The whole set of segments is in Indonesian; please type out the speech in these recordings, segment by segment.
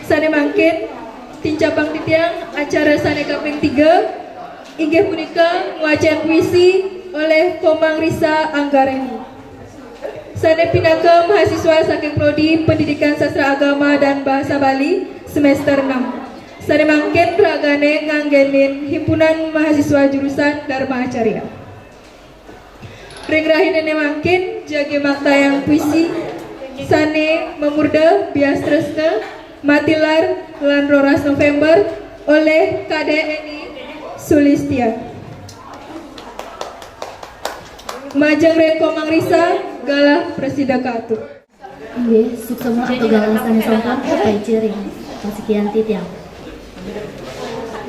Sane mangkin tincapang titiang acara sane kaping 3 inggih punika wajan puisi oleh Komang Risa Anggareni. Sane pinaka mahasiswa saking prodi Pendidikan Sastra Agama dan Bahasa Bali semester 6. Sane mangkin ragane nganggenin himpunan mahasiswa jurusan Dharma Acarya. Ring rahine mangkin jagi maktayang puisi sane memurda bias tresna Matilar lan Roras November oleh KDNI Sulistia. Majang Ren Komang Risa galah presida katu. Iya, suksema atau galah sani songkang kepai ciring sekian titiang.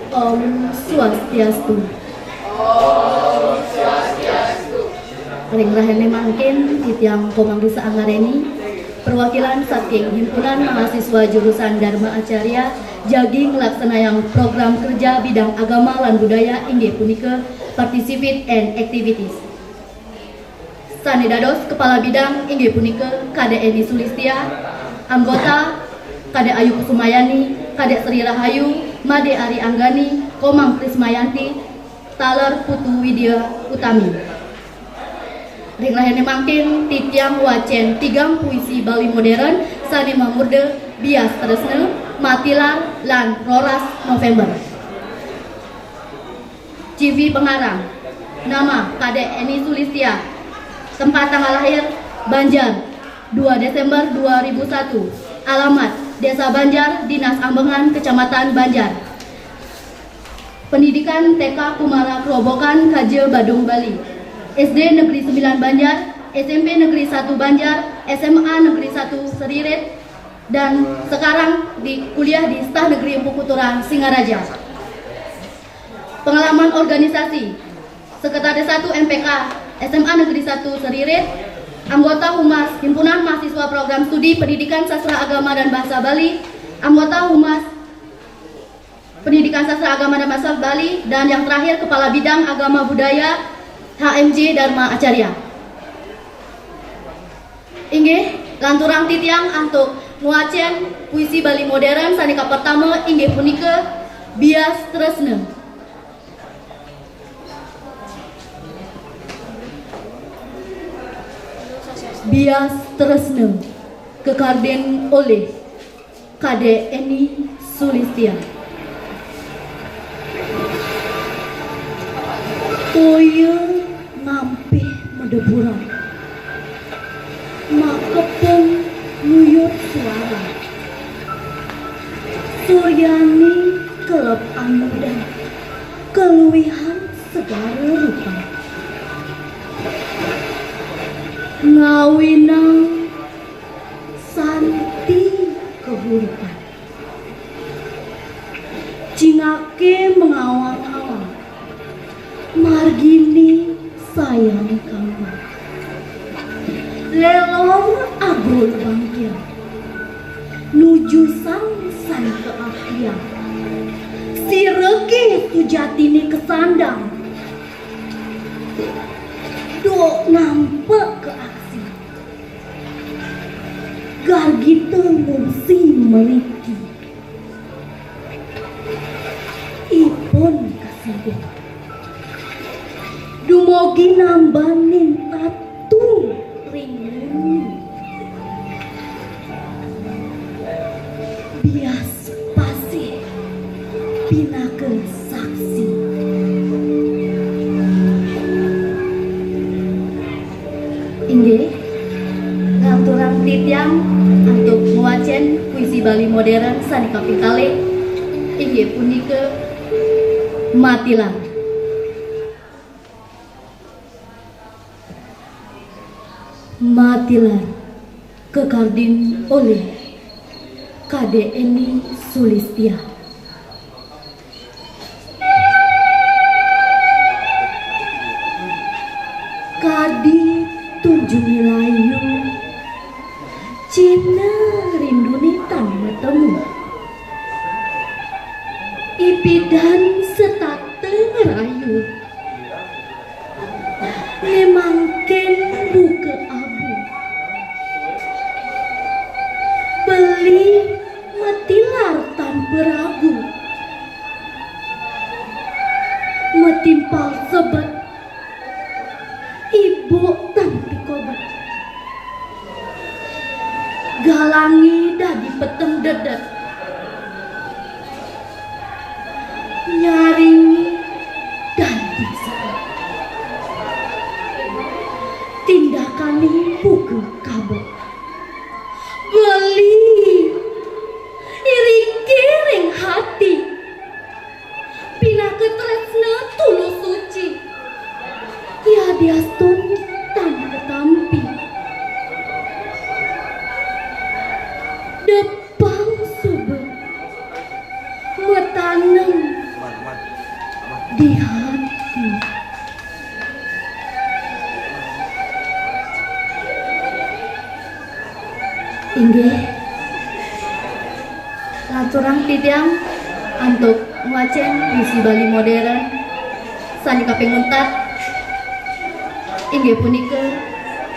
Om Swastiastu. Ring rahene mangkin titiang Komang Risa Anggareni perwakilan saking himpunan mahasiswa jurusan Dharma Acarya jagi ngelaksanayang program kerja bidang agama lan budaya inggih punika participate and activities. Sane dados kepala bidang inggih punika KDNI Sulistia, anggota Kade Ayu Kusumayani, Kade Sri Rahayu, Made Ari Anggani, Komang Krismayanti, Taler Putu Widya Utami. Ring lahene mangkin titiang wacen tigang puisi Bali modern sane mamurde bias tresna Matilar lan Roras November. CV pengarang nama KDNI Sulistia, tempat tanggal lahir Banjar 2 Desember 2001, alamat Desa Banjar, Dinas Ambengan, Kecamatan Banjar. Pendidikan TK Kumara Kerobokan, Kaje, Badung, Bali. SD Negeri 9 Banjar, SMP Negeri 1 Banjar, SMA Negeri 1 Seririt, dan sekarang kuliah di Staf Negeri Empu Kuturan, Singaraja. Pengalaman organisasi, Sekretaris 1 MPK, SMA Negeri 1 Seririt, anggota Humas Himpunan Mahasiswa Program Studi Pendidikan Sastra Agama dan Bahasa Bali, anggota Humas Pendidikan Sastra Agama dan Bahasa Bali, dan yang terakhir Kepala Bidang Agama Budaya HMJ Dharma Acarya. Inggih lanturang titiang antuk nguacen puisi Bali modern sanika pertama inggih punika Bias Tresna. Bias Tresna kekarden oleh KDNI Sulistia. Toya ngampih medeburan makepung nuyut suara Suryani kelep anudan keluwihan segala rupa ngawinang santi kehurupan cingake mengawang-awang margini sayang kamu lelong agul bangkir nuju sang keakhir si reki tujatini kesandang dok nampak ke aksi gargita ngungsi meriki ipun kasih dumogi nambanin tatu ringun bias pasih pinake saksi inggih nganturang titiang untuk nguacen puisi Bali modern sanika pikale inggih punika Matilar. Matilar kekardin oleh KDNI Sulistia. Kadi tujuh milayu Cina rindunitan metemu Ipidan setate ngerayu Nemangken buka abu Beli Matilar beragu metimpal sebet ibu tanpi kobat galangi dadi peteng dedet nyaringi dadi saat tindakani puguh kabeh beli iri kiring hati pinake tresna tulus suci ya diastun tanpa ketampi depang subet metaneng di hati inggih laturang titiang untuk ngwacen puisi Bali modern sani kaping 4 inggih punika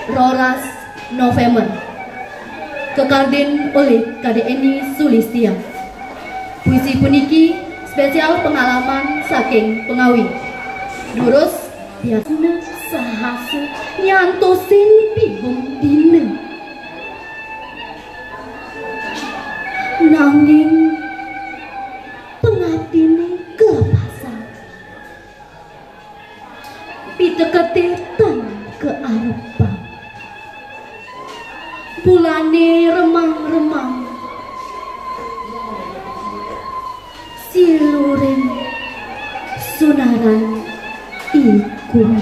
Roras November kekardin oleh KDNI Sulistia. Puisi puniki spesial pengalaman saking pengawi durus biasanya sahasa nyantosin pibung dina nanging pengabdine kelepasan piteketetan ke arepa bulane remang-remang siluring sunaran ikum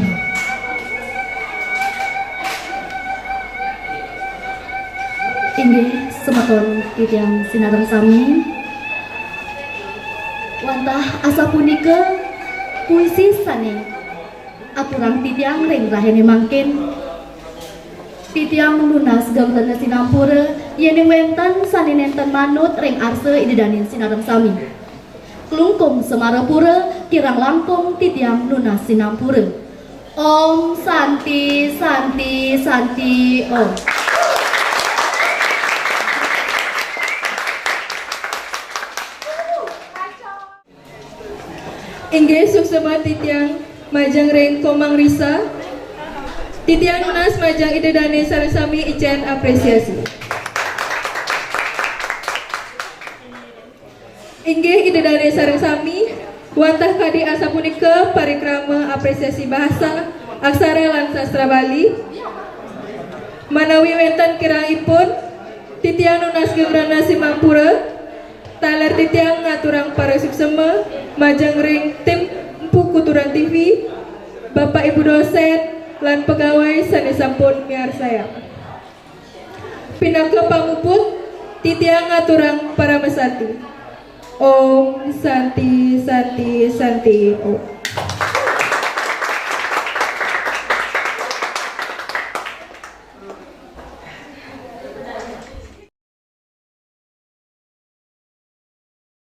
inggih semeton titiang sinareng sami wantah asa punika puisi sane aturang titiang ring rahene mangkin titiang lunas gamtana sinampura yening wenten sane nenten manut ring arse idedanin sinareng sami klungkum semarapura kirang langkung titiang lunas sinampura Om Santi Santi Santi Om. Inggih suksema titiang majang ring Komang Risa titiang lunas majang idedane sareng sami icen apresiasi. Inggih idedane sareng sami wantah kadi asa punika parikrama apresiasi bahasa aksara lan sastra Bali manawi wenten kirangipun titiang lunas gebrana Simampura taler titiang ngaturang para suksema majang ring tim Empu Kuturan TV Bapak Ibu dosen lan pegawai sane sampun miarsaya pinaka panguput titiang ngaturang para mesati Om Santi Santi Santi Om.